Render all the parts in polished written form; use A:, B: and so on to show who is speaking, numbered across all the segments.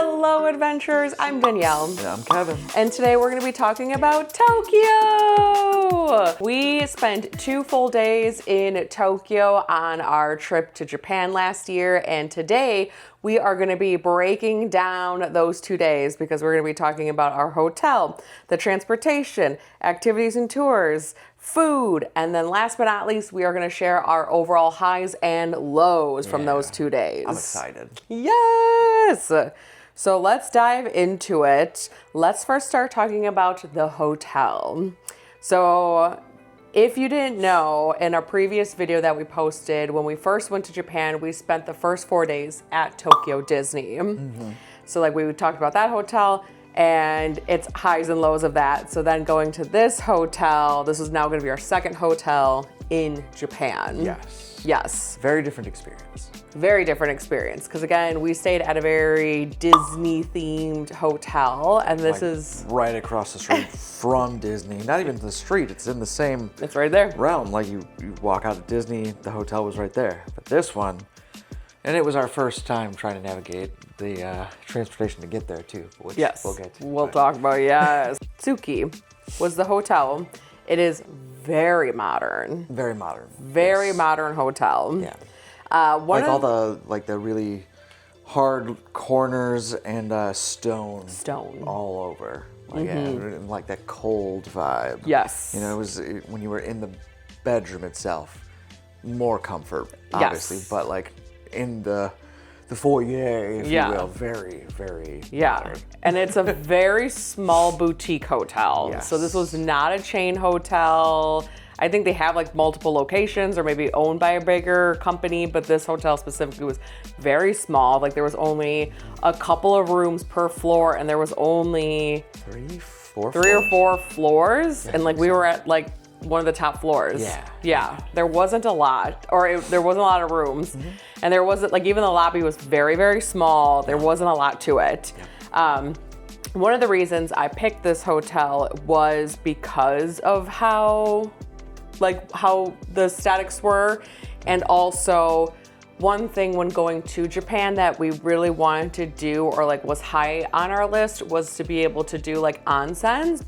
A: Hello, adventurers. I'm Danielle.
B: And I'm Kevin.
A: And today we're going to be talking about Tokyo. We spent 2 full days in Tokyo on our trip to Japan last year. And today we are going to be breaking down those 2 days because we're going to be talking about our hotel, the transportation, activities and tours, food, and then last but not least, we are going to share our overall highs and lows from those 2 days.
B: I'm excited.
A: Yes! So let's dive into it. Let's first start talking about the hotel. So if you didn't know, in a previous video that we posted, when we first went to Japan, we spent the first 4 days at Tokyo Disney. So like we talked about that hotel and its highs and lows of that. So then going to this hotel, this is now going to be our second hotel in Japan. Yes.
B: Very different experience.
A: Very different experience. Because again, we stayed at a very Disney themed hotel. And this is
B: right across the street from Disney. Not even the street, it's in the same
A: it's right there.
B: realm. Like you walk out of Disney, the hotel was right there. But this one, and it was our first time trying to navigate the transportation to get there too, which
A: Yes.
B: we'll get to.
A: We'll talk about, yes. Tsuki was the hotel. It is very modern.
B: Very modern.
A: Very
B: Yes.
A: modern hotel.
B: Yeah.
A: One
B: Like
A: of
B: all the really hard corners and stone all over. Like, and like that cold vibe.
A: Yes.
B: You know, it was when you were in the bedroom itself, more comfort, obviously,
A: Yes.
B: but like in the foyer, if
A: Yeah.
B: you will, very, very
A: Yeah,
B: modern.
A: and it's a very small boutique hotel.
B: Yes.
A: So this was not a chain hotel. I think they have like multiple locations or maybe owned by a bigger company, but this hotel specifically was very small. Like there was only a couple of rooms per floor and there was only
B: 3, 4,
A: 3 or 4 floors. And like we were at like one of the top floors. Yeah. There wasn't a lot, or there wasn't a lot of rooms. And there wasn't, like, even the lobby was very, very small. There wasn't a lot to it. One of the reasons I picked this hotel was because of how the statics were. And also one thing when going to Japan that we really wanted to do, or like was high on our list, was to be able to do like onsens,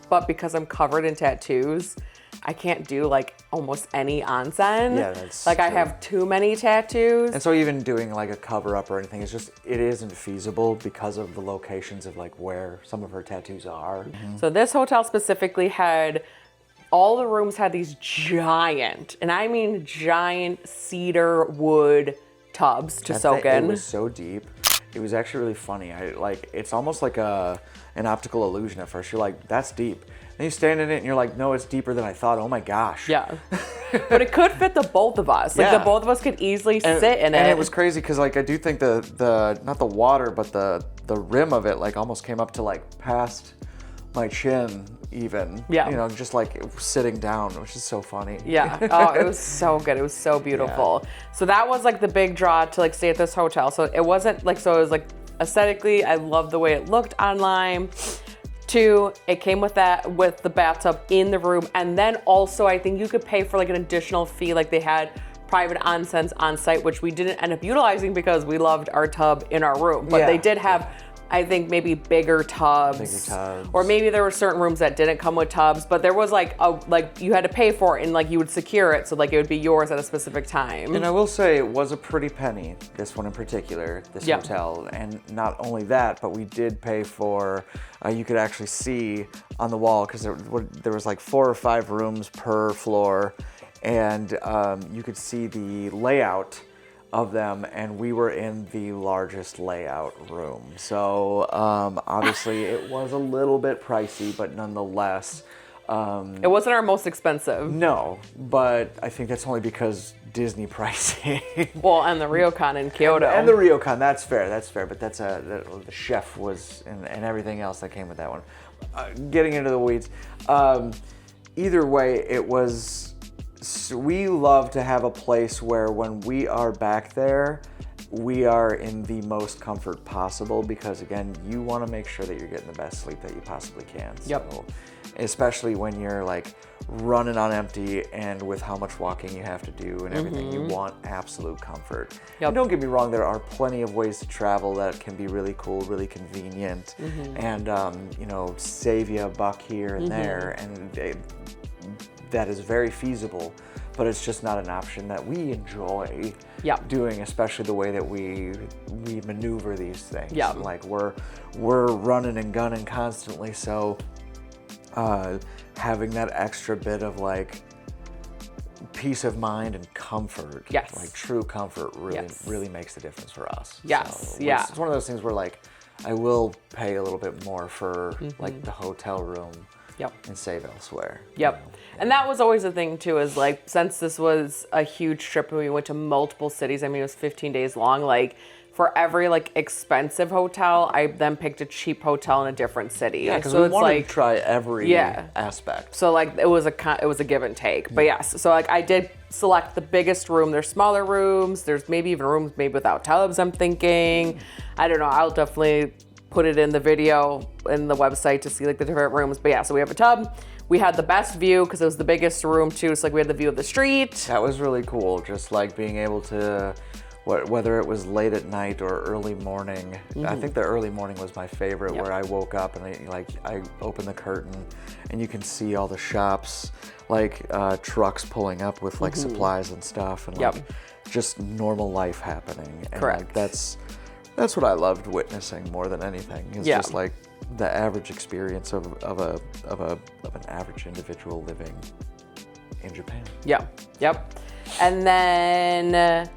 A: but because I'm covered in tattoos, I can't do like almost any onsen.
B: Yeah, that's
A: like I
B: true.
A: have too many tattoos.
B: And so even doing like a cover up or anything, it isn't feasible because of the locations of like where some of her tattoos are.
A: So this hotel specifically had, all the rooms had these giant, and I mean giant cedar wood tubs to soak in.
B: It was so deep. It was actually really funny. It's almost like an optical illusion at first. You're like, that's deep. Then you stand in it and you're like, no, it's deeper than I thought. Oh my gosh.
A: Yeah. But it could fit the both of us. Like the both of us could easily sit in it.
B: And it was crazy because like I do think the not the water, but the rim of it like almost came up to like past my chin even.
A: Yeah.
B: You know, just like sitting down, which is so funny.
A: Yeah. Oh, it was so good. It was so beautiful. So that was like the big draw to like stay at this hotel. So it wasn't like, so it was like aesthetically, I loved the way it looked online. 2, it came with the bathtub in the room. And then also I think you could pay for like an additional fee. Like they had private onsens on site, which we didn't end up utilizing because we loved our tub in our room. But they did have, I think, maybe bigger tubs. Or maybe there were certain rooms that didn't come with tubs, but there was like you had to pay for it and like you would secure it, so like it would be yours at a specific time.
B: And I will say it was a pretty penny, this one in particular, this hotel. And not only that, but we did pay for, you could actually see on the wall, because there was like 4 or 5 rooms per floor, and you could see the layout of them, and we were in the largest layout room. So obviously it was a little bit pricey, but nonetheless.
A: It wasn't our most expensive.
B: No, but I think that's only because Disney pricing.
A: Well, and the Ryokan in Kyoto.
B: And the Ryokan, that's fair, but that's the chef was, and everything else that came with that one. Getting into the weeds. Either way, it was, we love to have a place where when we are back there we are in the most comfort possible because, again, you want to make sure that you're getting the best sleep that you possibly can.
A: Yep.
B: So, especially when you're like running on empty and with how much walking you have to do and everything, you want absolute comfort.
A: Yep.
B: And don't get me wrong, there are plenty of ways to travel that can be really cool, really convenient, and you know, save you a buck here and there, and that is very feasible. But it's just not an option that we enjoy doing, especially the way that we maneuver these things.
A: Yeah.
B: Like we're running and gunning constantly, so having that extra bit of like peace of mind and comfort, like true comfort, really makes a difference for us.
A: Yes,
B: so it's one of those things where like I will pay a little bit more for like the hotel room. And save elsewhere.
A: And that was always the thing too, is like, since this was a huge trip and we went to multiple cities, I mean, it was 15 days long, like for every like expensive hotel, I then picked a cheap hotel in a different city.
B: Yeah, because
A: so
B: we wanted to try every aspect.
A: So like it was a give and take. But yes, so like I did select the biggest room. There's smaller rooms. There's maybe even rooms maybe without tubs, I'm thinking. I don't know. I'll definitely put it in the video in the website to see like the different rooms. But yeah, so we have a tub. We had the best view because it was the biggest room too. So like we had the view of the street.
B: That was really cool. Just like being able to, whether it was late at night or early morning. I think the early morning was my favorite, where I woke up and I opened the curtain and you can see all the shops, like trucks pulling up with like supplies and stuff, and like just normal life happening. And like that's what I loved witnessing more than anything. Is just like the average experience of an average individual living in Japan.
A: And then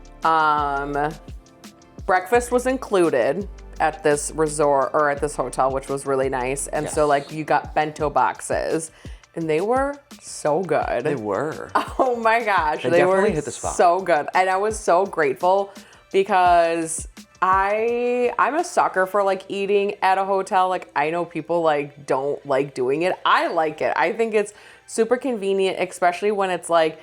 A: breakfast was included at this resort or at this hotel, which was really nice. And so like you got bento boxes. And they were so good.
B: They were.
A: Oh my gosh.
B: They definitely hit the spot.
A: So good. And I was so grateful because I'm a sucker for like eating at a hotel. Like I know people like don't like doing it. I like it. I think it's super convenient, especially when it's like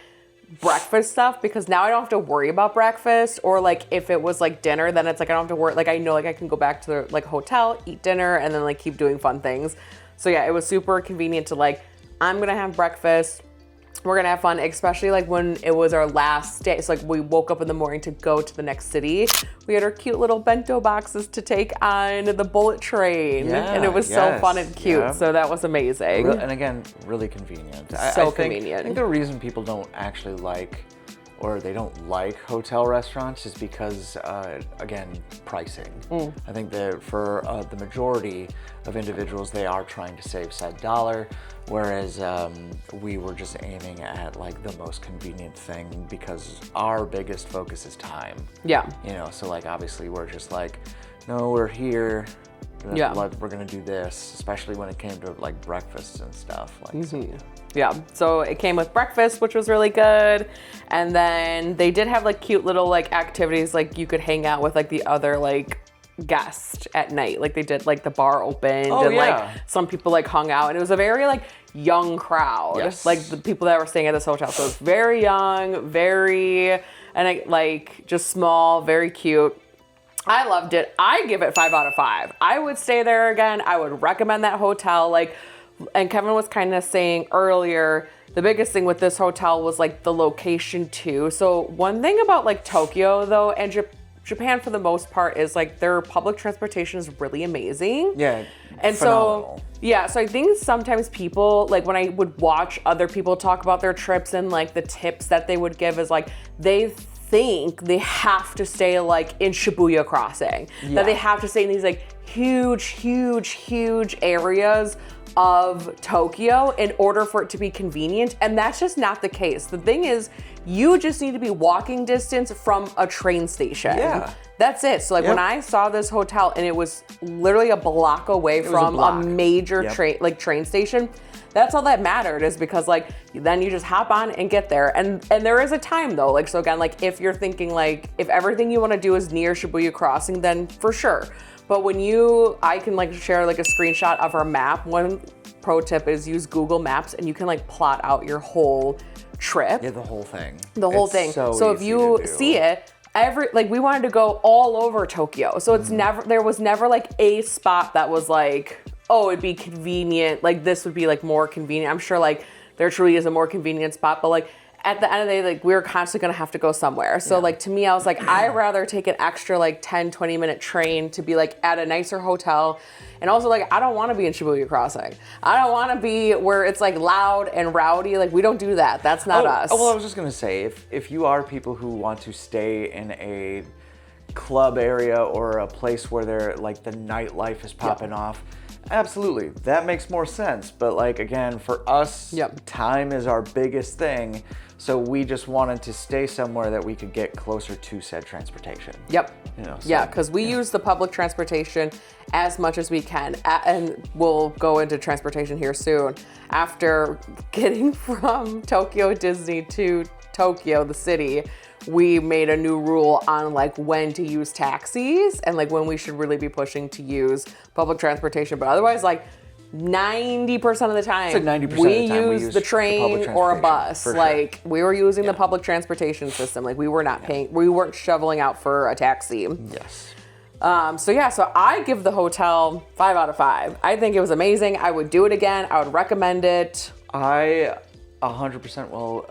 A: breakfast stuff, because now I don't have to worry about breakfast, or like if it was like dinner, then it's like I don't have to worry. Like I know like I can go back to the like hotel, eat dinner, and then like keep doing fun things. So yeah, it was super convenient to like, I'm gonna have breakfast. We're gonna have fun, especially like when it was our last day. So like we woke up in the morning to go to the next city. We had our cute little bento boxes to take on the bullet train. And it was so fun and cute. So that was amazing.
B: And again, really convenient.
A: Convenient.
B: I think the reason people don't actually like, or they don't like hotel restaurants is because, again, pricing. I think that for the majority of individuals, they are trying to save said dollar, whereas we were just aiming at like the most convenient thing because our biggest focus is time. You know, so like obviously we're just like, no, we're here. We're gonna do this, especially when it came to like breakfasts and stuff. Like,
A: so it came with breakfast, which was really good, and then they did have like cute little like activities, like you could hang out with like the other like guests at night. Like they did like the bar opened, like some people like hung out, and it was a very like young crowd. Like the people that were staying at this hotel, so it's very young, like just small, very cute. I loved it. I give it 5 out of 5. I would stay there again. I would recommend that hotel. Like, and Kevin was kind of saying earlier, the biggest thing with this hotel was like the location too. So one thing about like Tokyo though, and Japan for the most part, is like their public transportation is really amazing. And
B: phenomenal.
A: So I think sometimes people, like when I would watch other people talk about their trips and like the tips that they would give is like, they think they have to stay like in Shibuya Crossing, that they have to stay in these like huge areas of Tokyo in order for it to be convenient, and that's just not the case. The thing is, you just need to be walking distance from a train station. That's it. So like when I saw this hotel and it was literally a block away from a major train station, that's all that mattered, is because like then you just hop on and get there. And there is a time though, like, so again, like if you're thinking like if everything you want to do is near Shibuya Crossing, then for sure. But when I can like share like a screenshot of our map. One pro tip is use Google Maps, and you can like plot out your whole trip.
B: The whole thing.
A: The whole thing. So if you see it, we wanted to go all over Tokyo. So it's there was never like a spot that was like, oh, it'd be convenient. Like this would be like more convenient. I'm sure like there truly is a more convenient spot, but like at the end of the day, like we were constantly going to have to go somewhere. So like to me, I was like, I'd rather take an extra like 10, 20 minute train to be like at a nicer hotel. And also like, I don't want to be in Shibuya Crossing. I don't want to be where it's like loud and rowdy. Like we don't do that. That's not us.
B: Well, I was just going to say, if you are people who want to stay in a club area or a place where they're like the nightlife is popping off, absolutely, that makes more sense. But like, again, for us, time is our biggest thing. So we just wanted to stay somewhere that we could get closer to said transportation.
A: Yep. Because we use the public transportation as much as we can. And we'll go into transportation here soon. After getting from Tokyo Disney to Tokyo, the city, we made a new rule on like when to use taxis and like when we should really be pushing to use public transportation. But otherwise, like 90% of the time, we use the train or a bus. Like we were using the public transportation system. Like we were not paying, we weren't shoveling out for a taxi.
B: Yes.
A: So I give the hotel 5 out of 5. I think it was amazing. I would do it again. I would recommend it.
B: I 100% will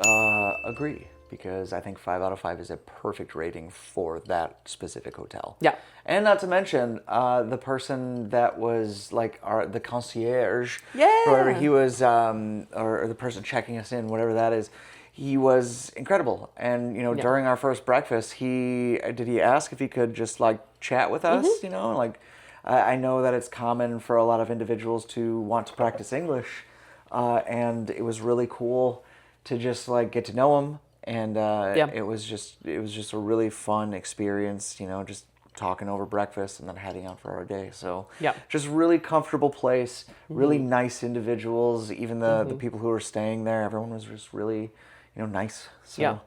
B: agree, because I think 5 out of 5 is a perfect rating for that specific hotel.
A: Yeah.
B: And not to mention, the person that was like the concierge,
A: or
B: whatever he was, or the person checking us in, whatever that is, he was incredible. And, during our first breakfast, he asked if he could just like chat with us, like I know that it's common for a lot of individuals to want to practice English. And it was really cool to just like get to know him. And it was just a really fun experience, just talking over breakfast and then heading out for our day. So just really comfortable place, really nice individuals. Even the people who were staying there, everyone was just really, nice. So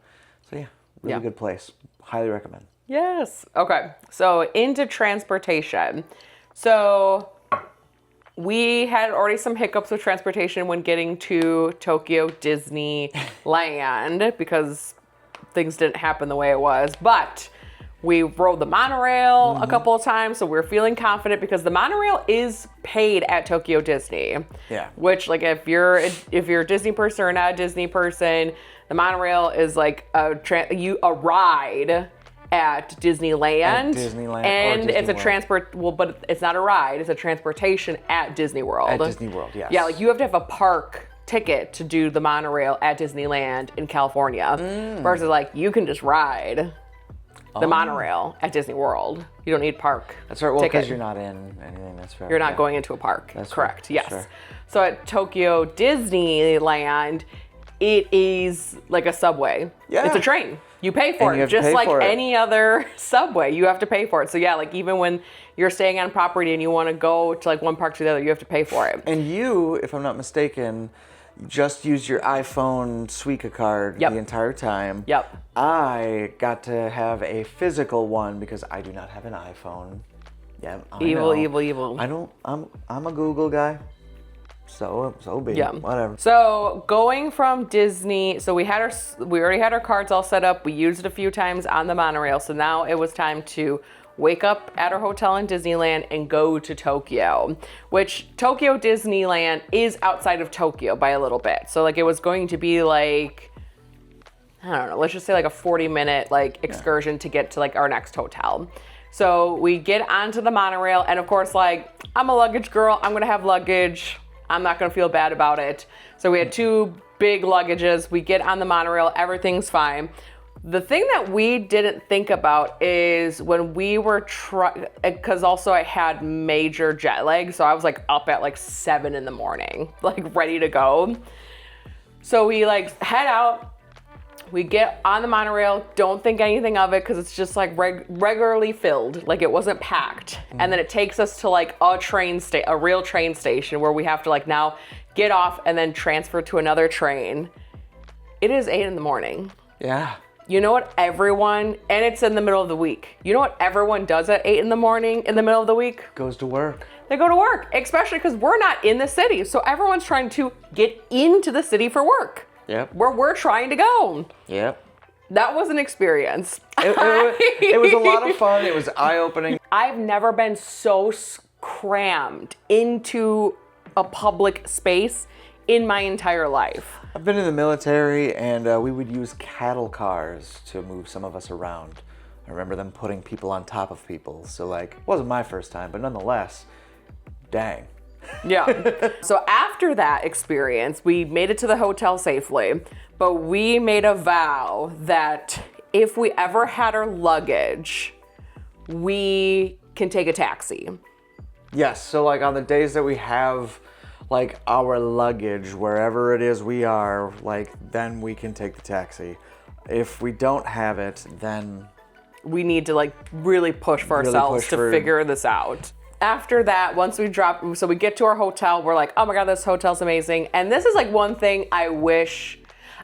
B: really good place. Highly recommend.
A: Yes. Okay. So into transportation. So we had already some hiccups with transportation when getting to Tokyo Disneyland because things didn't happen the way it was. But we rode the monorail a couple of times, so we're feeling confident because the monorail is paid at Tokyo Disney. Yeah. Which, like, if you're a Disney person or not a Disney person, the monorail is like a ride at Disneyland. And it's a but it's not a ride, it's a transportation at Disney World.
B: At Disney World, yes.
A: Yeah, like you have to have a park ticket to do the monorail at Disneyland in California. Versus like you can just ride the monorail at Disney World. You don't need park.
B: That's right. Well, because you're not in anything. That's fair.
A: You're not going into a park. That's correct.
B: Right.
A: Yes.
B: Sure.
A: So at Tokyo Disneyland, it is like a subway. Yeah. It's a train. You pay for it, just like any other subway. You have to pay for it. So yeah, like even when you're staying on property and you want to go to like one park to the other, you have to pay for it.
B: And you, if I'm not mistaken, just used your iPhone Suica card the entire time.
A: Yep.
B: I got to have a physical one because I do not have an iPhone. Yeah.
A: Evil.
B: I'm a Google guy. So be it. Whatever.
A: So going from Disney, so we already had our cards all set up. We used it a few times on the monorail. So now it was time to wake up at our hotel in Disneyland and go to Tokyo, which Tokyo Disneyland is outside of Tokyo by a little bit. So like it was going to be like, I don't know, let's just say like a 40-minute like excursion to get to like our next hotel. So we get onto the monorail, and of course, like I'm a luggage girl, I'm gonna have luggage. I'm not gonna feel bad about it. So we had 2 big luggages. We get on the monorail, everything's fine. The thing that we didn't think about is when we were because also I had major jet lag, so I was like up at like 7 in the morning, like ready to go. So we like head out, we get on the monorail, don't think anything of it because it's just like regularly filled, like it wasn't packed. And then it takes us to like a real train station where we have to like now get off and then transfer to another train. It is 8 in the morning.
B: Yeah.
A: You know what and it's in the middle of the week. You know what everyone does at 8 in the morning in the middle of the week?
B: Goes to work.
A: They go to work, especially because we're not in the city. So everyone's trying to get into the city for work.
B: Yep.
A: Where we're trying to go.
B: Yep.
A: That was an experience.
B: It was a lot of fun. It was eye-opening.
A: I've never been so crammed into a public space in my entire life.
B: I've been in the military, and we would use cattle cars to move some of us around. I remember them putting people on top of people. So, like, it wasn't my first time, but nonetheless, dang.
A: Yeah. So after that experience, we made it to the hotel safely, but we made a vow that if we ever had our luggage, we can take a taxi.
B: Yes, so like on the days that we have like our luggage, wherever it is we are, like then we can take the taxi. If we don't have it, then
A: we need to like really push for ourselves to figure this out. After that, once we drop, so we get to our hotel, we're like, oh my God, this hotel's amazing. And this is like one thing I wish,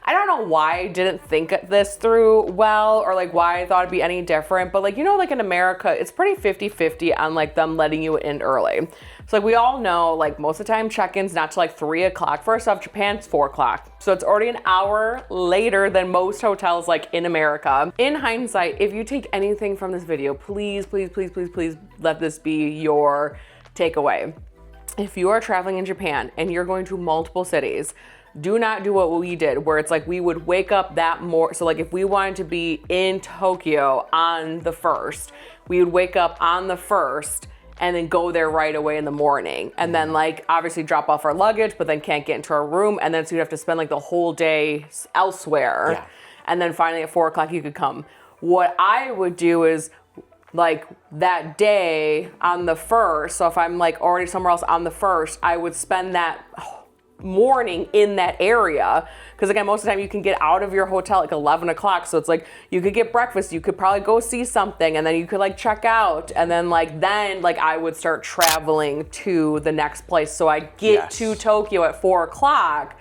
A: I don't know why I didn't think this through well, or like why I thought it'd be any different, but like, you know, like in America, it's pretty 50-50 on like them letting you in early. So like we all know, like most of the time check-in's not till like 3 o'clock. First off, Japan's 4 o'clock. So it's already an hour later than most hotels like in America. In hindsight, if you take anything from this video, please, please, please, please, please let this be your takeaway. If you are traveling in Japan and you're going to multiple cities, do not do what we did, where it's like we would wake up that morning. So like if we wanted to be in Tokyo on the 1st, we would wake up on the 1st and then go there right away in the morning. And then like obviously drop off our luggage, but then can't get into our room. And then so you'd have to spend like the whole day elsewhere. Yeah. And then finally at 4 o'clock you could come. What I would do is like that day on the 1st, so if I'm like already somewhere else on the 1st, I would spend that morning in that area, because again, most of the time you can get out of your hotel like 11 o'clock, so it's like you could get breakfast, you could probably go see something, and then you could like check out, and then I would start traveling to the next place, so I get to Tokyo at 4 o'clock.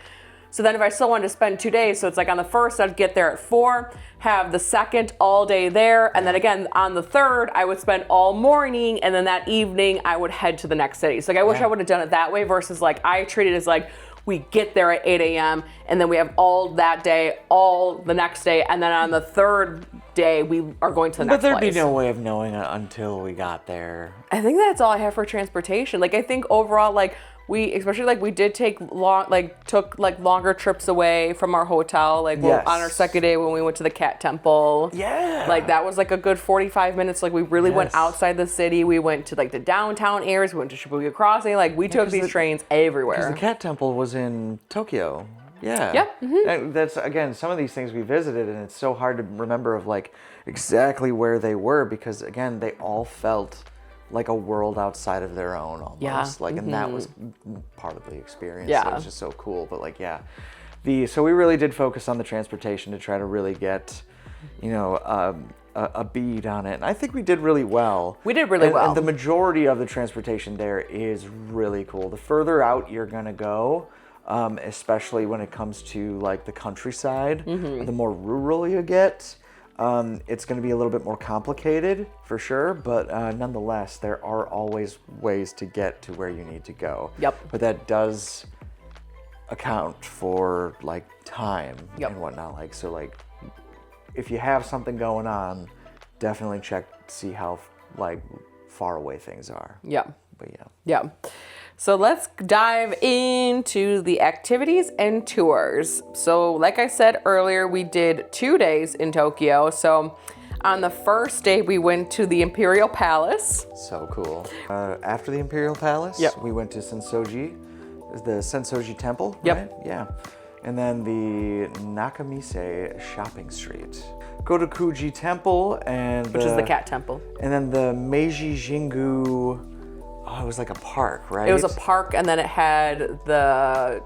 A: So then if I still wanted to spend 2 days, so it's like on the 1st I'd get there at 4, have the 2nd all day there, and then again on the 3rd I would spend all morning, and then that evening I would head to the next city. So like I wish I would have done it that way, versus like I treat it as like we get there at 8 a.m. and then we have all that day, all the next day, and then on the 3rd day we are going to the next place.
B: But there'd be no way of knowing it until we got there.
A: I think that's all I have for transportation. Like I think overall, like we, especially like we did take took longer trips away from our hotel, like on our second day when we went to the cat temple.
B: Yeah.
A: Like that was like a good 45 minutes. Like we really went outside the city. We went to like the downtown areas. We went to Shibuya Crossing. Like we took these trains everywhere.
B: Because the cat temple was in Tokyo. Yeah.
A: Yep. Mm-hmm.
B: And that's, again, some of these things we visited, and it's so hard to remember of like exactly where they were, because again, they all felt like a world outside of their own almost.
A: Yeah.
B: Like, and that was part of the experience.
A: Yeah.
B: So it was just so cool. But like, yeah. So we really did focus on the transportation to try to really get, you know, a bead on it. And I think we did really well.
A: We did really well.
B: And the majority of the transportation there is really cool. The further out you're gonna go, especially when it comes to like the countryside, the more rural you get, it's going to be a little bit more complicated for sure, but nonetheless, there are always ways to get to where you need to go.
A: Yep.
B: But that does account for like time and whatnot. Like, so like if you have something going on, definitely check to see how like far away things are.
A: Yeah.
B: But yeah.
A: Yeah. So let's dive into the activities and tours. So like I said earlier, we did 2 days in Tokyo. So on the first day, we went to the Imperial Palace.
B: So cool. After the Imperial Palace, we went to Sensoji, the Sensoji Temple, right? Yeah. And then the Nakamise Shopping Street. Gotokuji Temple,
A: which is the cat temple.
B: And then the Meiji Jingu. Oh, it was like a park, right?
A: It was a park, and then it had the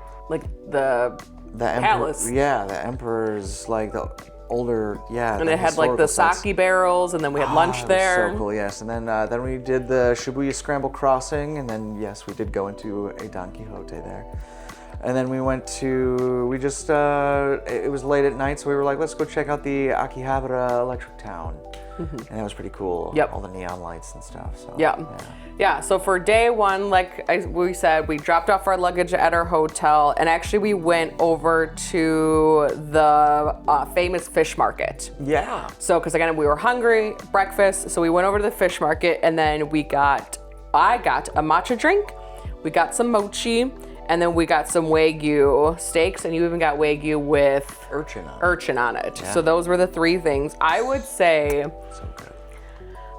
A: palace.
B: Yeah, the emperor's, like the older,
A: And it had like the sake barrels, and then we had lunch there.
B: So cool, yes. And then we did the Shibuya Scramble Crossing, and then yes, we did go into a Don Quixote there. And then we went to, it was late at night, so we were like, let's go check out the Akihabara Electric Town. and that was pretty cool.
A: Yep.
B: All the neon lights and stuff. So
A: yeah. So for day one, we said, we dropped off our luggage at our hotel, and actually we went over to the famous fish market.
B: Yeah.
A: So, because again, we were hungry, breakfast, so we went over to the fish market, and then I got a matcha drink, we got some mochi, and then we got some Wagyu steaks, and you even got Wagyu with urchin on it. Yeah. So those were the three things. I would say,
B: so good.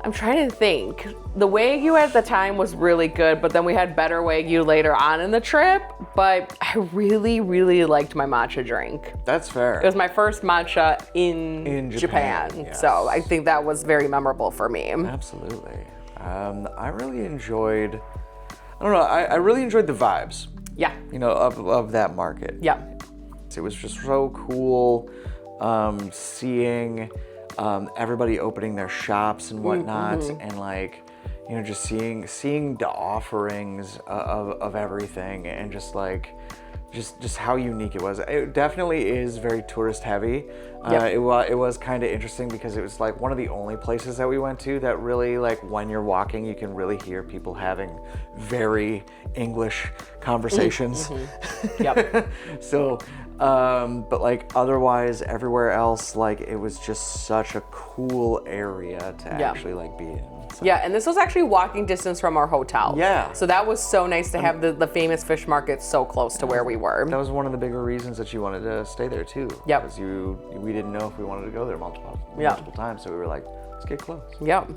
A: I'm trying to think. The Wagyu at the time was really good, but then we had better Wagyu later on in the trip. But I really, really liked my matcha drink.
B: That's fair.
A: It was my first matcha in Japan.
B: Yes.
A: So I think that was very memorable for me.
B: Absolutely. I really enjoyed, I really enjoyed the vibes.
A: Yeah.
B: Of that market.
A: Yeah.
B: It was just so cool seeing everybody opening their shops and whatnot, and just seeing the offerings of everything, and just how unique it was. It definitely is very tourist heavy.
A: Yep.
B: It was kind of interesting because it was like one of the only places that we went to that really, like, when you're walking, you can really hear people having very English conversations.
A: Yep.
B: So, but like otherwise everywhere else, like, it was just such a cool area to actually like be in. So.
A: Yeah, and this was actually walking distance from our hotel.
B: Yeah.
A: So that was so nice to have the famous fish market so close to where we were.
B: That was one of the bigger reasons that you wanted to stay there too.
A: Yep.
B: Because we didn't know if we wanted to go there multiple times, so we were like, let's get close.
A: Yep.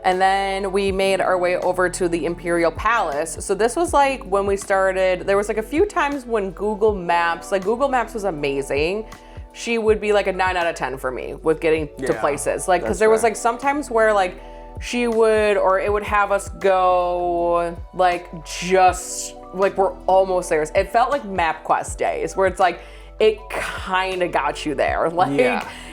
A: And then we made our way over to the Imperial Palace. So this was like when we started, there was like a few times when Google Maps was amazing. She would be like a 9 out of 10 for me with getting to places. Like, because there was like sometimes where like she would, or it would have us go like just like we're almost there. It felt like MapQuest days where it's like, it kind of got you there. Like,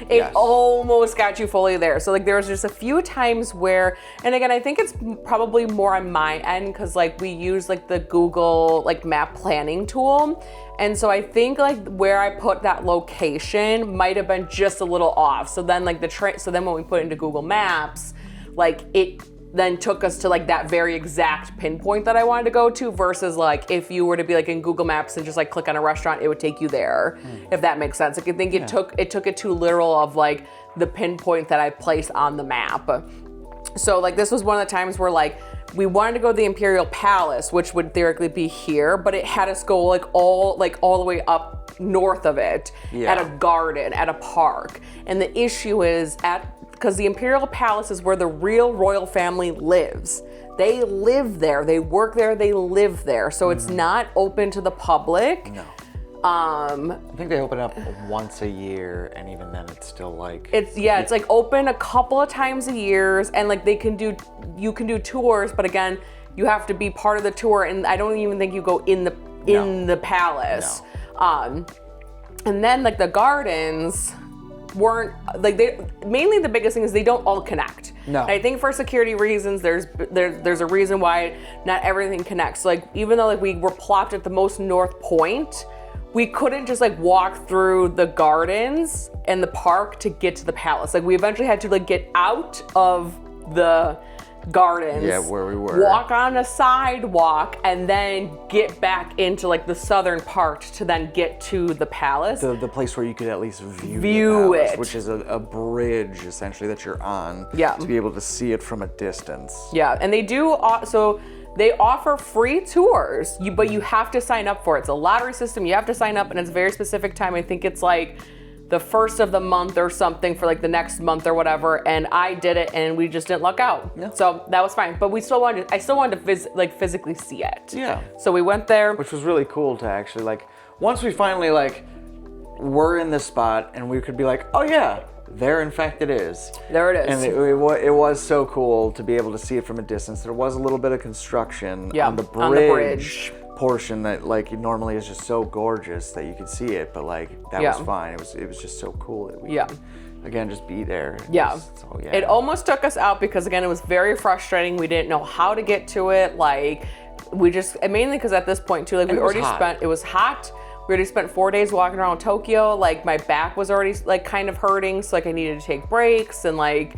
A: it almost got you fully there. So like there was just a few times where, and again, I think it's probably more on my end because like we use like the Google like map planning tool. And so I think like where I put that location might have been just a little off. So then like so then when we put it into Google Maps, like it then took us to like that very exact pinpoint that I wanted to go to versus like if you were to be like in Google Maps and just like click on a restaurant, it would take you there, if that makes sense. Like I think it took it too literal of like the pinpoint that I placed on the map. So like this was one of the times where like we wanted to go to the Imperial Palace, which would theoretically be here, but it had us go like all the way up north of it at a garden, at a park. And the issue is because the Imperial Palace is where the real royal family lives. They live there, they work there, they live there. So it's not open to the public.
B: No. I think they open up once a year, and even then it's still like...
A: It's like open a couple of times a year, and like you can do tours, but again, you have to be part of the tour, and I don't even think you go in the palace. No. And then like the gardens weren't like mainly the biggest thing is they don't all connect.
B: No.
A: And I think for security reasons there's a reason why not everything connects. Like even though like we were plopped at the most north point, we couldn't just like walk through the gardens and the park to get to the palace. Like we eventually had to like get out of the gardens,
B: where we were,
A: walk on a sidewalk, and then get back into like the southern part to then get to the palace.
B: The place where you could at least view the palace,
A: it,
B: which is a bridge essentially that you're on, to be able to see it from a distance. Yeah,
A: and they do so. They offer free tours, but you have to sign up for it. It's a lottery system. You have to sign up, and it's a very specific time. I think it's like the first of the month or something for like the next month or whatever. And I did it, and we just didn't luck out. No. So that was fine. But I still wanted to physically see it.
B: Yeah.
A: So we went there,
B: which was really cool to actually like. Once we finally like were in the spot, and we could be like, oh yeah, there in fact it is.
A: There it is.
B: And it was so cool to be able to see it from a distance. There was a little bit of construction on the bridge portion that like normally is just so gorgeous that you could see it, but like that was fine. It was just so cool that we could, again, just be there.
A: It almost took us out because again it was very frustrating. We didn't know how to get to it. Like we just mainly because at this point too, like we already spent, it was hot. We already spent 4 days walking around Tokyo. Like my back was already like kind of hurting, so like I needed to take breaks and like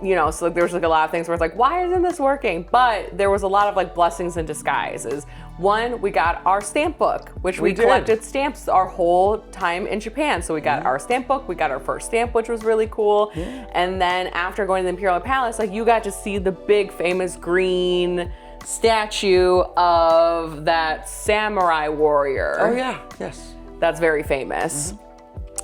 A: You know, so there was like a lot of things where it's like, why isn't this working? But there was a lot of like blessings in disguises. One, we got our stamp book, which we collected stamps our whole time in Japan. So we got our stamp book, we got our first stamp, which was really cool. And then after going to the Imperial Palace, like you got to see the big famous green statue of that samurai warrior.
B: Oh yeah, yes.
A: That's very famous.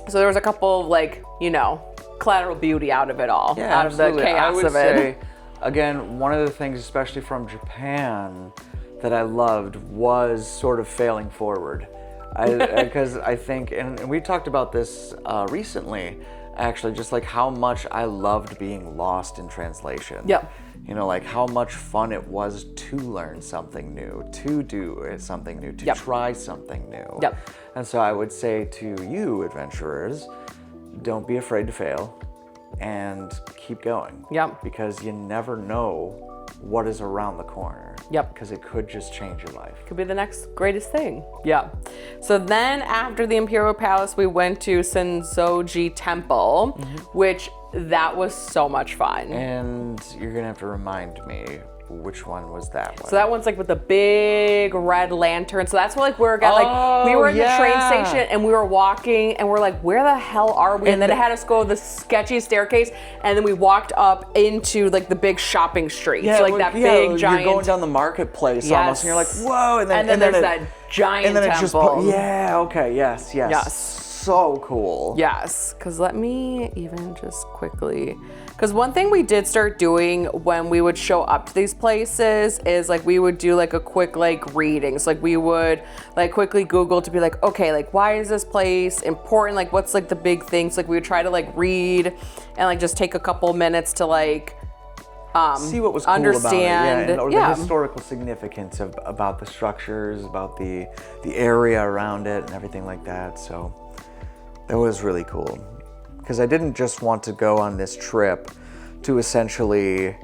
A: So there was a couple of like, you know, collateral beauty out of it all, out
B: absolutely.
A: of the chaos
B: I would
A: of it.
B: say, again, one of the things, especially from Japan, that I loved was sort of failing forward. Because I think, and we talked about this recently, actually, just like how much I loved being lost in translation.
A: Yep.
B: You know, like how much fun it was to learn something new, to do something new, to try something new.
A: Yep.
B: And so I would say to you, adventurers, don't be afraid to fail and keep going.
A: Yep.
B: Because you never know what is around the corner.
A: Yep.
B: Because it could just change your life.
A: Could be the next greatest thing. Yeah. So then after the Imperial Palace, we went to Sensoji Temple, which that was so much fun.
B: And you're gonna have to remind me, which one was that one?
A: So that one's like with the big red lantern. So that's where like we were in the train station and we were walking and we're like, where the hell are we? And then it had us go the sketchy staircase and then we walked up into like the big shopping street.
B: Yeah,
A: so like that big giant.
B: You're going down the marketplace almost, and you're like, whoa, and then
A: there's that giant
B: and then
A: temple.
B: Yes. So cool.
A: Yes, because let me even just quickly, because one thing we did start doing when we would show up to these places is like we would do like a quick like readings. Like we would like quickly Google to be like, okay, like why is this place important? Like what's like the big things? Like we would try to like read and like just take a couple minutes to like
B: see what was cool
A: understand
B: about it, the historical significance about the structures, about the area around it and everything like that. So that was really cool, because I didn't just want to go on this trip to essentially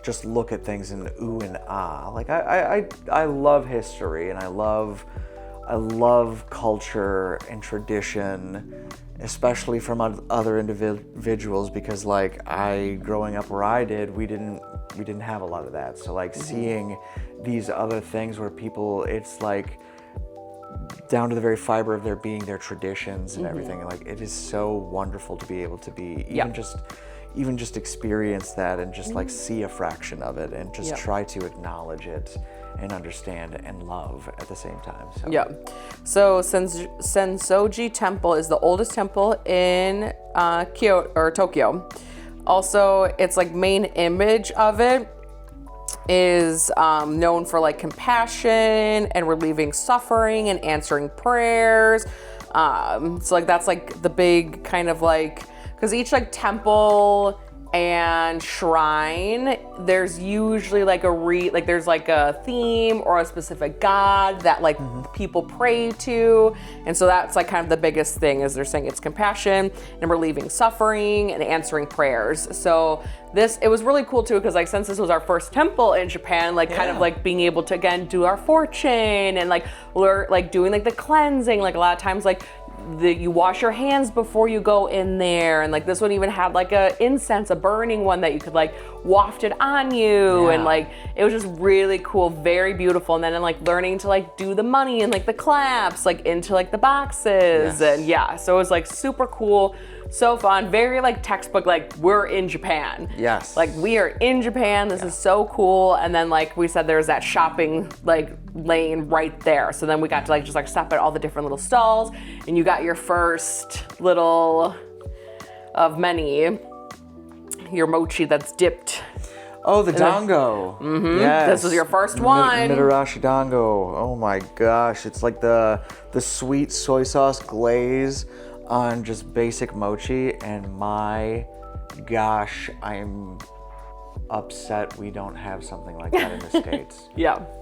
B: just look at things in ooh and ah. Like I love history and I love culture and tradition, especially from other individuals, because like growing up where I did, we didn't have a lot of that. So like seeing these other things where people, it's like down to the very fiber of their being, their traditions and everything. Like it is so wonderful to be able to be even just experience that and just like see a fraction of it and just try to acknowledge it and understand and love at the same time.
A: So Sensoji Temple is the oldest temple in Kyoto or Tokyo. Also, its like main image of it is known for like compassion and relieving suffering and answering prayers. So like that's like the big kind of like, because each like temple and shrine, there's usually like there's like a theme or a specific god that like people pray to, and so that's like kind of the biggest thing is they're saying it's compassion and relieving suffering and answering prayers. So it was really cool too, because like since this was our first temple in Japan, like kind of like being able to again do our fortune and like learn like doing like the cleansing, like a lot of times like you wash your hands before you go in there, and like this one even had like a incense, a burning one that you could like waft it on you, and like it was just really cool, very beautiful. And then like learning to like do the money and like the claps like into like the boxes, and so it was like super cool, so fun, very like textbook, like we're in Japan.
B: Yes.
A: Like we are in Japan, this is so cool. And then like we said, there's that shopping like lane right there. So then we got to like just like stop at all the different little stalls, and you got your first little of many, your mochi that's dipped.
B: Oh, the dango. Yes.
A: This was your first one.
B: Mitarashi dango. Oh my gosh, it's like the sweet soy sauce glaze on just basic mochi, and my gosh, I'm upset we don't have something like that in the States.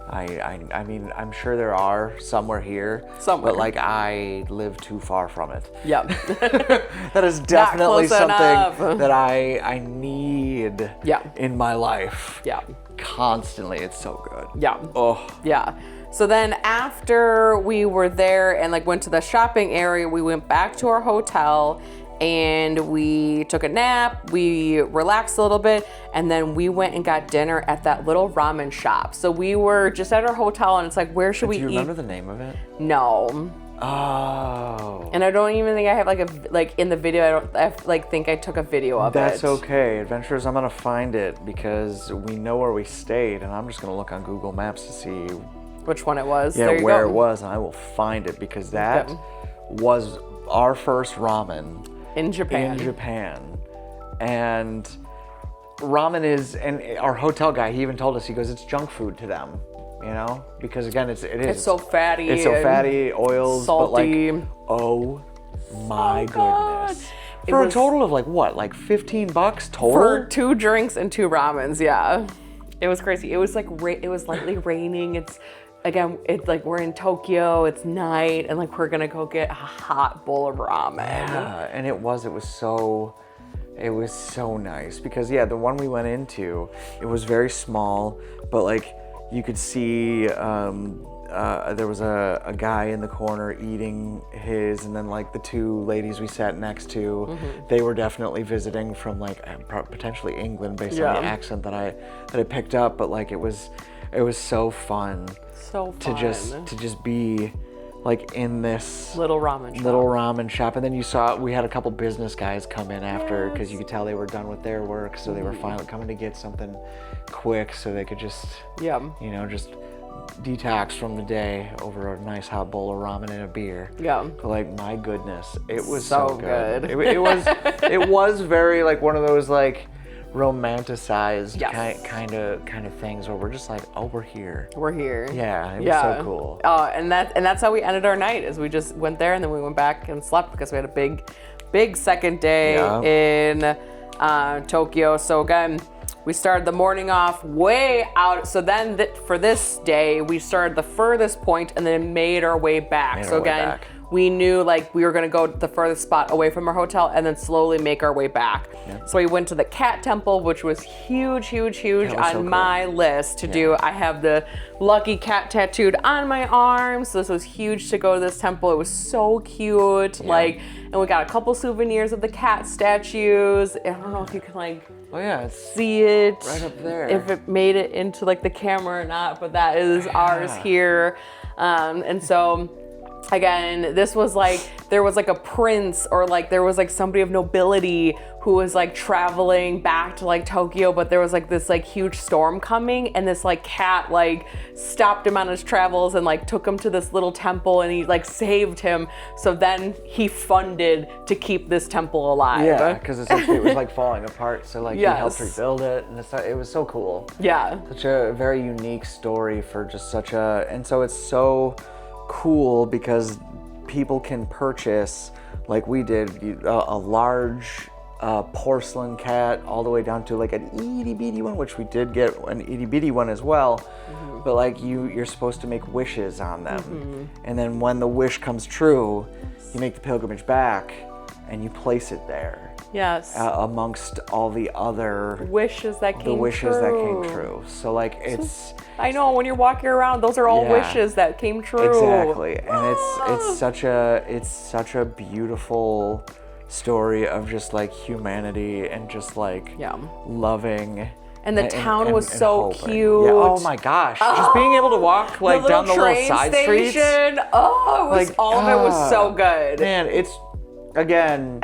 B: I mean, I'm sure there are somewhere here, but like I live too far from it. That is definitely something that I need in my life. Constantly, it's so good. So then after we were there and like went to the shopping area, we went back to our hotel,
A: and we took a nap, we relaxed a little bit, and then we went and got dinner at that little ramen shop. So we were just at our hotel, and it's like, where should we eat?
B: Do you remember the name of it?
A: No.
B: Oh.
A: And I don't even think I have in the video, I think I took a video of it.
B: That's okay. Adventurers, I'm going to find it because we know where we stayed, and I'm just going to look on Google Maps to see
A: which one it was.
B: Yeah,
A: there you
B: where
A: go.
B: it was, and I will find it because that was our first ramen
A: in Japan.
B: And ramen is, and our hotel guy, he even told us, he goes, it's junk food to them, you know, because again, it is.
A: It's so fatty.
B: It's so fatty, oils,
A: salty.
B: but like, oh my
A: God.
B: goodness. For a total of like $15 total?
A: For 2 drinks and 2 ramens, yeah. It was crazy. It was like, it was lightly raining. It's like we're in Tokyo, it's night, and like we're gonna go get a hot bowl of ramen.
B: Yeah, and it was so nice because the one we went into, it was very small, but like you could see there was a guy in the corner eating his, and then like the 2 ladies we sat next to, they were definitely visiting from like potentially England based on the accent that I picked up, but like it was so fun.
A: So fun.
B: To just be like in this
A: little ramen
B: shop. And then we had a couple business guys come in after because you could tell they were done with their work, so they were finally coming to get something quick so they could just just detox from the day over a nice hot bowl of ramen and a beer. But like, my goodness, it was so good. It was very like one of those like romanticized kind of things where we're just like, oh, we're here. Yeah, it was so cool.
A: And that's how we ended our night, is we just went there and then we went back and slept because we had a big second day in Tokyo. So again, we started the morning off way out. So then for this day, we started the furthest point and then made our way back. We knew like we were gonna go to the furthest spot away from our hotel and then slowly make our way back. So we went to the cat temple, which was huge on my list to do. I have the lucky cat tattooed on my arm, so this was huge to go to this temple. It was so cute. And we got a couple souvenirs of the cat statues. I don't know if you can see it
B: right up there,
A: if it made it into like the camera or not, but that is ours here. And so again, this was like, there was like a prince or like there was like somebody of nobility who was like traveling back to like Tokyo, but there was like this like huge storm coming, and this like cat like stopped him on his travels and like took him to this little temple, and he like saved him. So then he funded to keep this temple alive.
B: Yeah, because essentially it was like falling apart. So like he helped rebuild it, and it was so cool.
A: Yeah.
B: Such a very unique story for just and so it's so cool because people can purchase, like we did, a large porcelain cat all the way down to like an itty bitty one, which we did get an itty bitty one as well. But like you're supposed to make wishes on them, and then when the wish comes true, you make the pilgrimage back and you place it there.
A: Yes.
B: Amongst all the other
A: wishes that came
B: true. So like it's.
A: I know, when you're walking around, those are all wishes that came true.
B: Exactly, and it's such a beautiful story of just like humanity and just like loving.
A: And the town was so cute.
B: Yeah. Oh my gosh, just being able to walk like down the little side streets.
A: Oh, it was all of it was so good.
B: Man, it's. Again,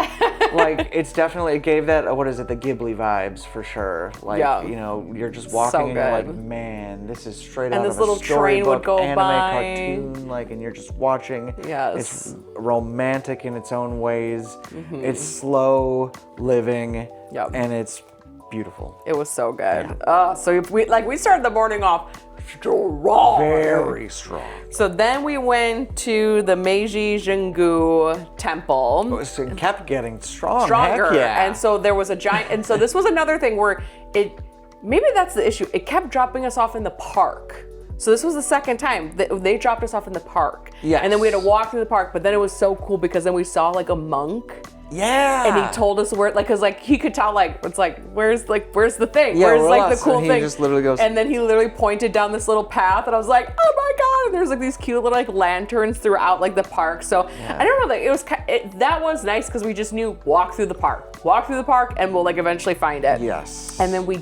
B: like it gave that, what is it, the Ghibli vibes for sure. Like, you're just walking and you're like, man, this is straight out of a storybook,
A: little train would go
B: anime
A: by.
B: Cartoon, like, and you're just watching.
A: Yes.
B: It's romantic in its own ways. It's slow living, and it's beautiful.
A: It was so good. So if we started the morning off strong.
B: Very strong.
A: So then we went to the Meiji Jingu temple.
B: It kept getting stronger.
A: Heck yeah. And so there was a giant, and so this was another thing where maybe that's the issue. It kept dropping us off in the park. So this was the second time that they dropped us off in the park.
B: Yes.
A: And then we had to walk through the park, but then it was so cool because then we saw like a monk.
B: Yeah.
A: And he told us where, like, cause like he could tell, like, it's like, where's the thing?
B: Yeah,
A: where's
B: we're
A: like
B: lost.
A: the cool
B: And he
A: thing?
B: just literally goes-
A: And then he literally pointed down this little path, and I was like, oh my god! And there's like these cute little like lanterns throughout like the park. So I don't know, that it was that was nice because we just knew walk through the park, and we'll like eventually find it.
B: Yes.
A: And then we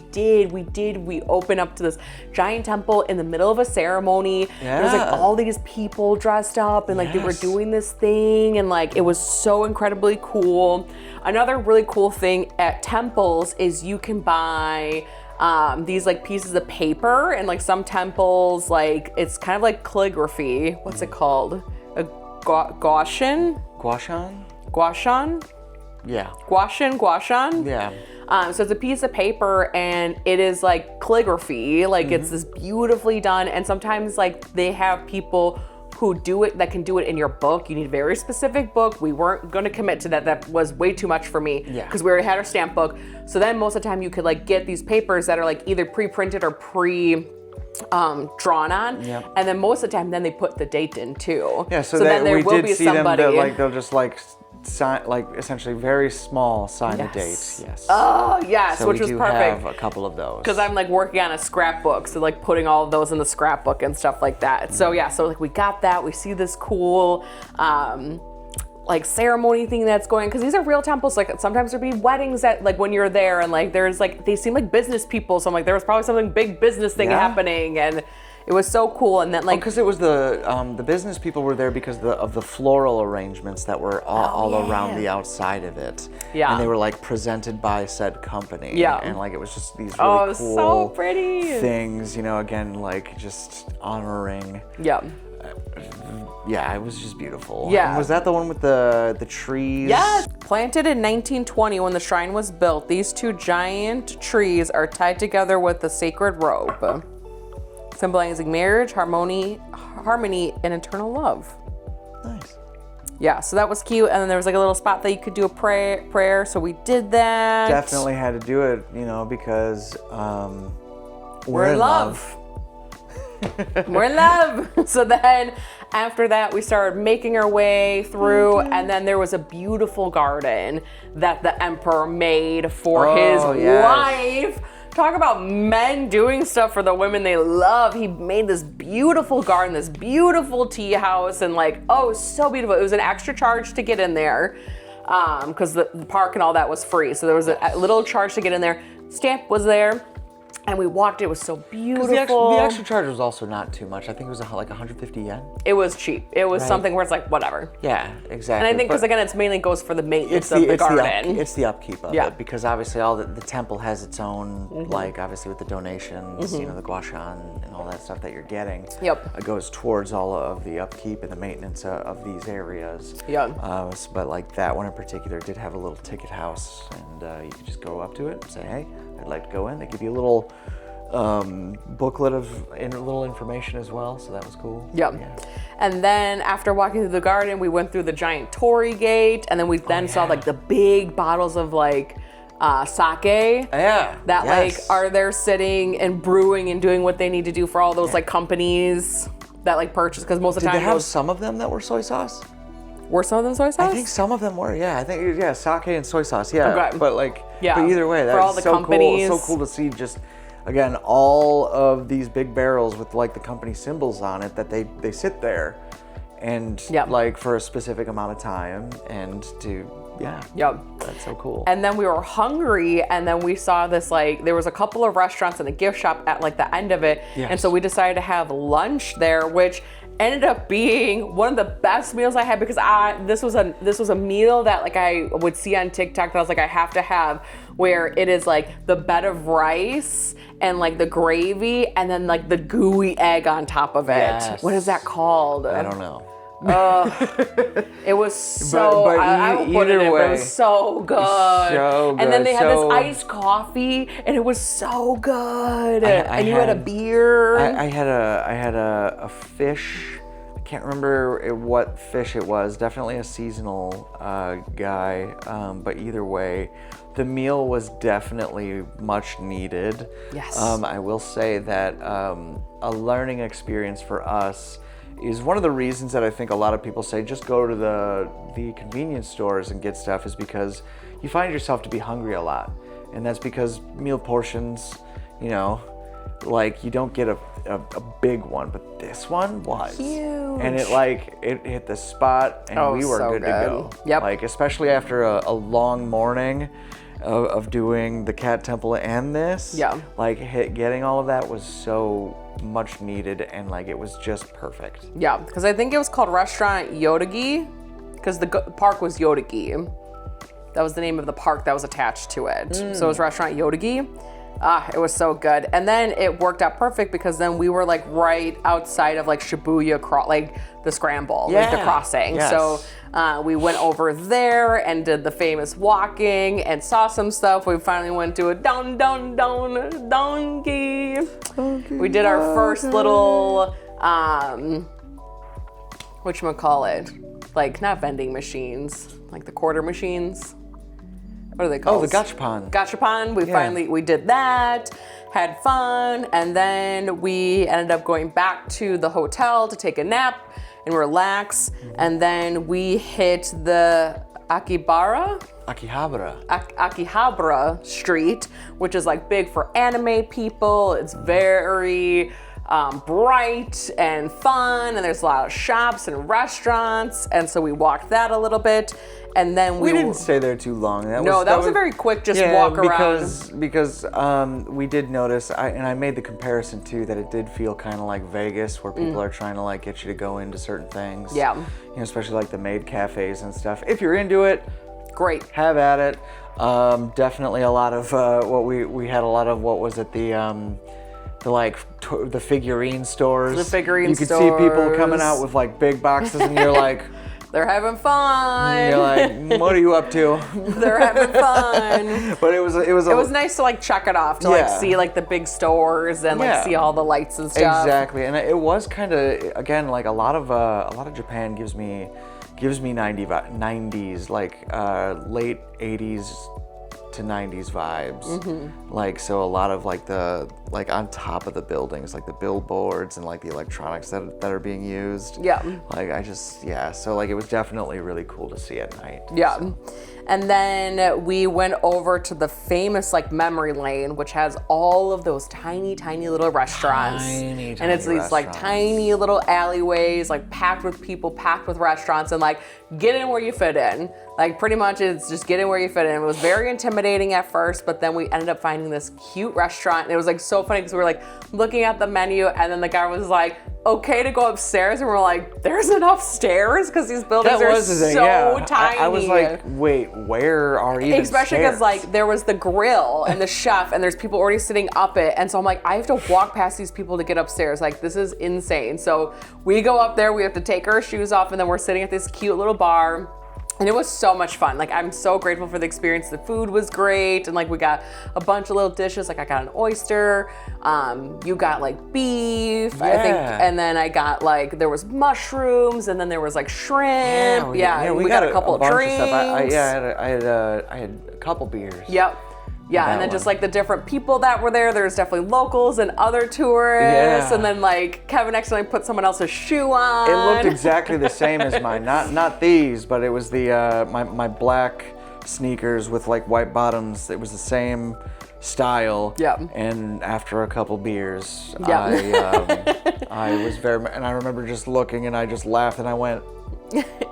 A: opened up to this giant temple in the middle of a ceremony. There was like
B: Yeah.
A: all these people dressed up, and like they were
B: Yes.
A: doing this thing, and like it was so incredibly cool. Another really cool thing at temples is you can buy these like pieces of paper, and like some temples, like it's kind of like calligraphy. What's it called? A Gaussian?
B: Guashan? Yeah.
A: Guashan?
B: Yeah.
A: So it's a piece of paper, and it is like calligraphy. Like it's this beautifully done, and sometimes like they have people who do it that can do it in your book. You need a very specific book. We weren't going to commit to that. That was way too much for me because we already had our stamp book. So then most of the time you could like get these papers that are like either pre-printed or drawn on, and then most of the time then they put the date in too.
B: Yeah, so
A: then there
B: we
A: will
B: did
A: be
B: see
A: somebody.
B: them that like they'll just like sign, like essentially very small sign the date. Yes.
A: Oh yes,
B: So
A: which
B: we
A: was
B: do
A: perfect.
B: have a couple of those.
A: Because I'm like working on a scrapbook, so like putting all of those in the scrapbook and stuff like that. So yeah, so like we got that. We see this cool like ceremony thing that's going, because these are real temples. Like sometimes there'd be weddings that like when you're there, and like there's like they seem like business people. So I'm like there was probably something big business thing happening, and it was so cool. And then like
B: because it was the business people were there because of the floral arrangements that were all around the outside of it.
A: Yeah.
B: And they were like presented by said company.
A: Yeah.
B: And like it was just these really cool
A: so pretty
B: things, you know, again, like just honoring.
A: Yeah.
B: Yeah, it was just beautiful.
A: Yeah.
B: And was that the one with the trees?
A: Yes. Planted in 1920 when the shrine was built, these two giant trees are tied together with a sacred rope, symbolizing marriage, harmony, and eternal love.
B: Nice.
A: Yeah, so that was cute. And then there was like a little spot that you could do a prayer. So we did that.
B: Definitely had to do it, you know, because
A: we're in love. We're in love. So then after that, we started making our way through, and then there was a beautiful garden that the emperor made for his wife. Talk about men doing stuff for the women they love. He made this beautiful garden, this beautiful tea house, and like, oh, it was so beautiful. It was an extra charge to get in there because the park and all that was free. So there was a little charge to get in there. Stamp was there. And we walked, it was so beautiful.
B: The extra charge was also not too much. I think it was like 150 yen.
A: It was cheap. It was something where it's like, whatever.
B: Yeah, exactly.
A: And I think because again, it's mainly goes for the maintenance of the garden.
B: It's the upkeep of it, because obviously all the temple has its own, like obviously with the donations, you know, the guashan and all that stuff that you're getting.
A: Yep.
B: It goes towards all of the upkeep and the maintenance of these areas.
A: Yeah.
B: But like that one in particular did have a little ticket house, and you could just go up to it and say, hey, I'd like to go in. They give you a little booklet of little information as well, so that was cool.
A: Yep. Yeah. And then after walking through the garden, we went through the giant torii gate, and then we saw like the big bottles of like sake.
B: Yeah.
A: That like are there sitting and brewing and doing what they need to do for all those like companies that like purchase, because most of the time
B: did they have some of them that were soy sauce?
A: Were some of them soy sauce?
B: I think some of them were. Yeah, I think sake and soy sauce. Yeah.
A: Okay.
B: But like, but either way,
A: for all
B: that's
A: the
B: so
A: companies.
B: cool. So cool to see just. Again, all of these big barrels with like the company symbols on it that they sit there and like for a specific amount of time and that's so cool.
A: And then we were hungry, and then we saw this like there was a couple of restaurants and a gift shop at like the end of it, and so we decided to have lunch there, which ended up being one of the best meals I had, because this was a meal that like I would see on TikTok that I was like, I have to have, where it is like the bed of rice and like the gravy and then like the gooey egg on top of it.
B: Yes.
A: What is that called?
B: I don't know.
A: It was so, I will put it in, but it was so good.
B: So good.
A: And then they had this iced coffee, and it was so good. And you had a beer.
B: I had a fish. I can't remember what fish it was. Definitely a seasonal guy. But either way, the meal was definitely much needed.
A: Yes.
B: I will say that a learning experience for us is one of the reasons that I think a lot of people say just go to the convenience stores and get stuff is because you find yourself to be hungry a lot. And that's because meal portions, you know, like you don't get a big one, but this one was
A: huge.
B: And it hit the spot, and we were
A: so
B: good to go.
A: Yep.
B: Like, especially after a long morning of doing the Cat Temple and this.
A: Yeah.
B: Like getting all of that was so much needed, and like it was just perfect.
A: Yeah, because I think it was called Restaurant Yodagi, because the park was Yodagi. That was the name of the park that was attached to it. So it was Restaurant Yodagi. It was so good. And then it worked out perfect because then we were like right outside of like Shibuya, like the scramble, like the crossing.
B: Yes.
A: So we went over there and did the famous walking and saw some stuff. We finally went to a donkey. We did our first little, whatchamacallit, like not vending machines, like the quarter machines. What are they called?
B: Oh, the gachapon.
A: Gachapon. We did that, had fun, and then we ended up going back to the hotel to take a nap and relax. And then we hit the Akihabara Street, which is like big for anime people. It's very bright and fun, and there's a lot of shops and restaurants. And so we walked that a little bit. And then we
B: didn't stay there too long. That
A: was a very quick walk around.
B: Because we did notice, and I made the comparison too, that it did feel kind of like Vegas, where people are trying to like get you to go into certain things.
A: Yeah.
B: You know, especially like the maid cafes and stuff. If you're into it,
A: great.
B: Have at it. Definitely a lot of we had a lot of what was it the figurine stores.
A: The figurine stores.
B: You could see people coming out with like big boxes, and you're like.
A: They're having fun.
B: You're like, what are you up to?
A: They're having fun.
B: But it was
A: nice to like check it off, to like see like the big stores and like see all the lights and stuff.
B: Exactly, and it was kind of, again, like a lot of Japan gives me 90s, like late 80s to 90s vibes. Like, so a lot of like on top of the buildings, like the billboards and like the electronics that are being used.
A: Yeah.
B: Like so like it was definitely really cool to see at night.
A: Yeah.
B: So.
A: And then we went over to the famous like memory lane, which has all of those tiny little restaurants. And it's these like tiny little alleyways, like packed with people, packed with restaurants, and like get in where you fit in. Like pretty much it's just get in where you fit in. It was very intimidating at first, but then we ended up finding this cute restaurant. And it was like so funny because we were like looking at the menu, and then the guy was like, okay to go upstairs, and we're like, there's enough stairs? Because these buildings are so tiny.
B: I was like, wait, where are even
A: Especially because like there was the grill and the chef, and there's people already sitting up it, and so I'm like, I have to walk past these people to get upstairs. Like, this is insane. So we go up there, we have to take our shoes off, and then we're sitting at this cute little bar. And it was so much fun. Like, I'm so grateful for the experience. The food was great. And like, we got a bunch of little dishes. Like, I got an oyster. You got like beef, I think. And then I got like, there was mushrooms, and then there was like shrimp. Yeah, we got a couple of drinks.
B: I had a couple beers.
A: Yep. Yeah, and then just like the different people that were there. There's definitely locals and other tourists. Yeah. And then like Kevin accidentally put someone else's shoe on.
B: It looked exactly the same as mine. Not these, but it was the my black sneakers with like white bottoms. It was the same style.
A: Yeah.
B: And after a couple beers, I was and I remember just looking, and I just laughed, and I went.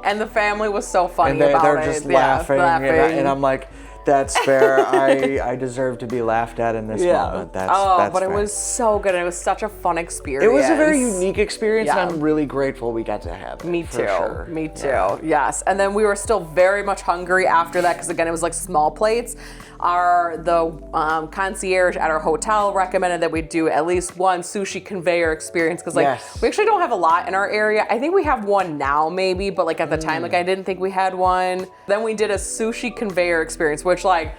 A: And the family was so funny
B: and
A: about
B: they're
A: it.
B: Just laughing. And I'm like. That's fair. I deserve to be laughed at in this moment. That's
A: but
B: fair.
A: It was so good. It was such a fun experience.
B: It was a very unique experience, and I'm really grateful we got to have it.
A: Me too.
B: Sure.
A: Me too. Yes. And then we were still very much hungry after that, because again, it was like small plates. The concierge at our hotel recommended that we do at least one sushi conveyor experience, because like we actually don't have a lot in our area. I think we have one now maybe, but like at the time, like I didn't think we had one. Then we did a sushi conveyor experience, which like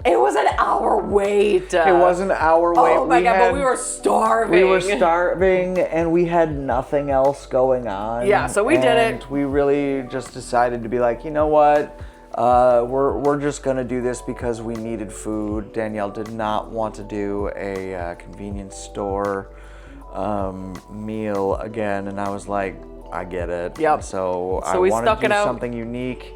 A: it was an hour wait.
B: It was an hour wait.
A: Oh my God, but we were starving.
B: We were starving, and we had nothing else going on.
A: Yeah, so we did it.
B: We really just decided to be like, you know what? We're just gonna do this because we needed food. Danielle did not want to do a convenience store meal again, and I was like, I get it.
A: Yep.
B: So I
A: we
B: wanted
A: stuck
B: to
A: it
B: do
A: out.
B: something unique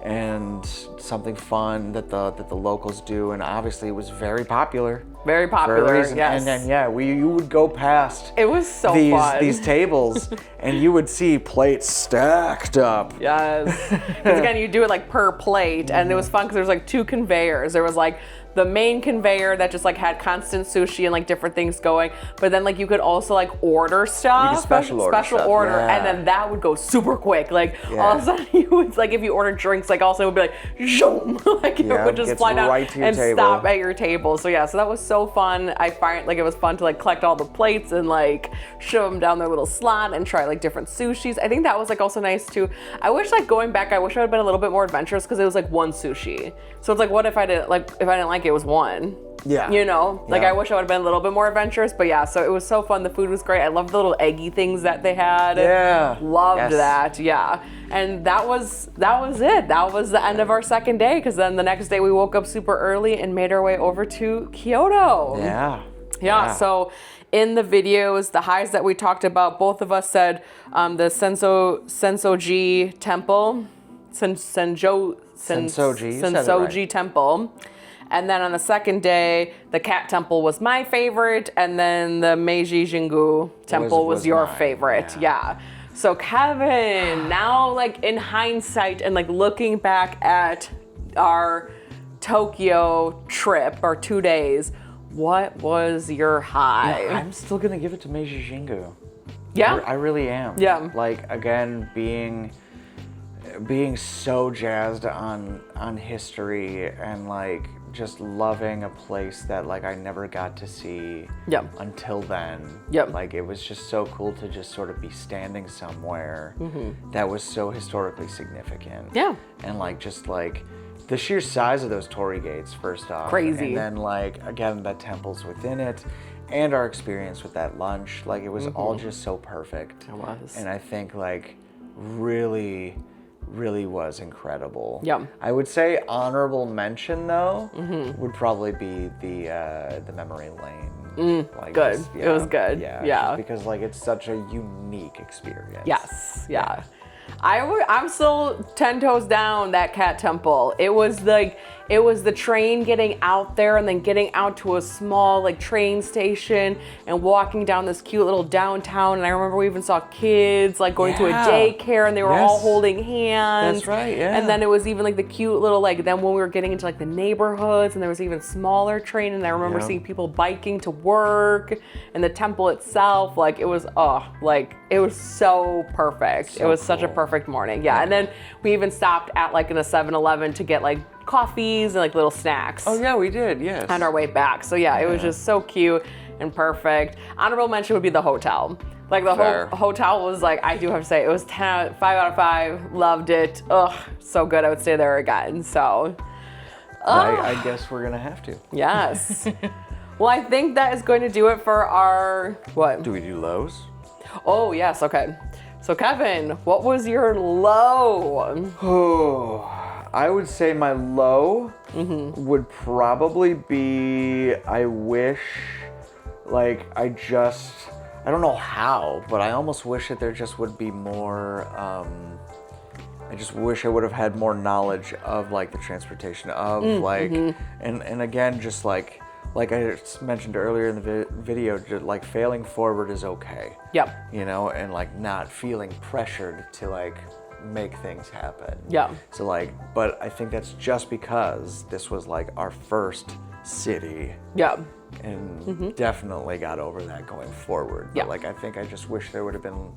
B: and something fun that the locals do, and obviously it was very popular.
A: Very
B: For a
A: popular,
B: reason.
A: yes.
B: And then you would go past
A: It was so fun.
B: these tables, and you would see plates stacked up.
A: Yes. Because again, you do it like per plate, and it was fun because there was like 2 conveyors. There was like the main conveyor that just like had constant sushi and like different things going, but then like you could also like order stuff.
B: You could special order stuff, yeah.
A: and then that would go super quick. Like all of a sudden you would like if you ordered drinks, like also it would be like zoom, like it would just
B: gets
A: fly down
B: right to your
A: and
B: table.
A: stop at your table. So yeah, so that was so fun. I find like it was fun to like collect all the plates and like shove them down their little slot and try like different sushis. I think that was like also nice too. I wish like going back, I wish I would have been a little bit more adventurous because it was like 1 sushi. So it's like, what if I didn't like it was 1?
B: Yeah.
A: You know, like
B: Yeah.
A: I wish I would have been a little bit more adventurous, but yeah, so it was so fun. The food was great. I loved the little eggy things that they had.
B: Yeah.
A: Loved
B: Yes.
A: that. Yeah. And that was it. That was the end of our second day because then the next day we woke up super early and made our way over to Kyoto.
B: Yeah.
A: Yeah, so in the videos, the highs that we talked about, both of us said the Sensoji Temple,
B: Sensoji, you said it right.
A: Temple. And then on the second day, the Cat Temple was my favorite, and then the Meiji Jingu Temple was your
B: mine,
A: favorite. Yeah. So Kevin, now like in hindsight and like looking back at our Tokyo trip, our 2 days, what was your high?
B: I'm still gonna give it to Meiji Jingu.
A: Yeah.
B: I really am.
A: Yeah.
B: Like again, being so jazzed on history and like just loving a place that like I never got to see
A: Yep.
B: until then.
A: Yep.
B: Like it was just so cool to just sort of be standing somewhere that was so historically significant.
A: Yeah.
B: And like just like the sheer size of those torii gates, first off.
A: Crazy.
B: And then like again the temples within it and our experience with that lunch. Like it was all just so perfect.
A: It was.
B: And I think like really was incredible.
A: Yeah.
B: I would say honorable mention though would probably be the memory lane. Like
A: Good.
B: just-
A: It was good.
B: Yeah.
A: Yeah.
B: just because like it's such a unique experience.
A: Yes, yeah. I'm still 10 toes down that Cat Temple. It was the train getting out there and then getting out to a small like train station and walking down this cute little downtown. And I remember we even saw kids like going to a
B: Yeah.
A: daycare and they were all
B: Yes.
A: holding hands.
B: That's right, yeah.
A: And then it was even like the cute little like then when we were getting into like the neighborhoods and there was even smaller train and I remember
B: Yeah.
A: seeing people biking to work and the temple itself like it was so perfect.
B: So
A: it was such a
B: cool.
A: perfect morning. Yeah. And then we even stopped at like in a 7-Eleven to get like coffees and like little snacks
B: Oh yeah, we did. Yes.
A: on our way back. So yeah, it was just so cute and perfect. Honorable mention would be the hotel. Like the
B: Fair.
A: whole hotel was like, I do have to say, it was 5 out of 5. Loved it. Ugh, so good. I would stay there again. So
B: I guess we're gonna have to.
A: yes. Well, I think that is going to do it for our what?
B: Do we do lows?
A: Oh yes. Okay. So Kevin, what was your low?
B: Oh, I would say my low would probably be I wish, like, I don't know how, but I almost wish that there just would be more, I just wish I would have had more knowledge of, like, the transportation of, like, and again, just like I just mentioned earlier in the video, just, like, failing forward is okay.
A: Yep.
B: You know, and, like, not feeling pressured to, like, make things happen.
A: Yeah.
B: So like, but I think that's just because this was like our first city
A: Yep.
B: and definitely got over that going forward.
A: Yeah.
B: But like, I think I just wish I would have been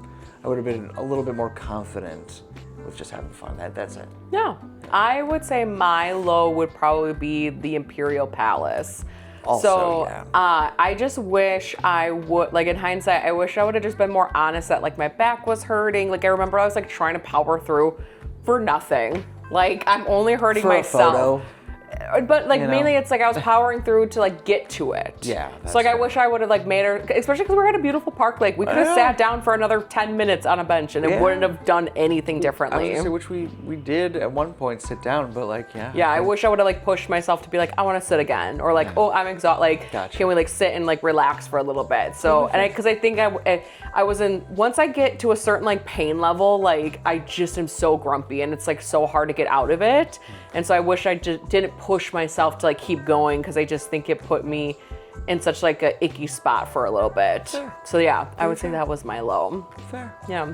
B: a little bit more confident with just having fun. That's it.
A: Yeah. I would say my low would probably be the Imperial Palace.
B: Also,
A: So
B: yeah.
A: I just wish I would, like in hindsight, I wish I would have just been more honest that like my back was hurting. Like I remember I was like trying to power through for nothing. Like I'm only hurting
B: For a
A: myself.
B: photo.
A: But like
B: You know?
A: mainly it's like I was powering through to like get to it.
B: Yeah,
A: So
B: that's
A: like I
B: fair.
A: wish I would have like made her, especially because we're at a beautiful park. Like we could have
B: know.
A: sat down for another 10 minutes on a bench and it
B: Yeah.
A: wouldn't have done anything
B: I was
A: differently.
B: gonna say, which we did at one point sit down, but like, yeah.
A: Yeah, I wish I would have like pushed myself to be like, I want to sit again, or like, oh, I'm exhausted. Like,
B: Gotcha.
A: can we like sit and like relax for a little bit? So, and because I think I was in. Once I get to a certain like pain level, like I just am so grumpy, and it's like so hard to get out of it. And so I wish I just didn't push myself to like keep going because I just think it put me in such like a icky spot for a little bit.
B: Sure.
A: So yeah, I would say that was my low.
B: Fair.
A: Yeah,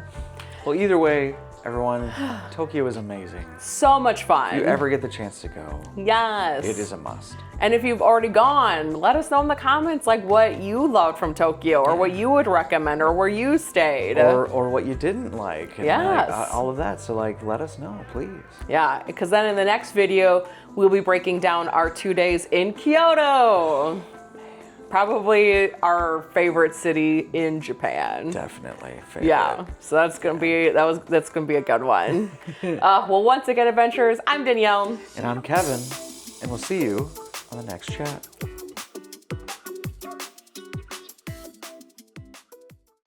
B: Well, either way, everyone, Tokyo is amazing.
A: so much fun.
B: If you ever get the chance to go,
A: Yes.
B: it is a must.
A: And if you've already gone, let us know in the comments like what you loved from Tokyo or what you would recommend or where you stayed.
B: Or what you didn't like. And
A: Yes.
B: like, all of that. So like, let us know, please.
A: Yeah, because then in the next video, we'll be breaking down our 2 days in Kyoto. Probably our favorite city in Japan.
B: Definitely. Favorite.
A: Yeah, so that's gonna be a good one. Well, once again, adventurers, I'm Danielle.
B: And I'm Kevin, and we'll see you on the next chat.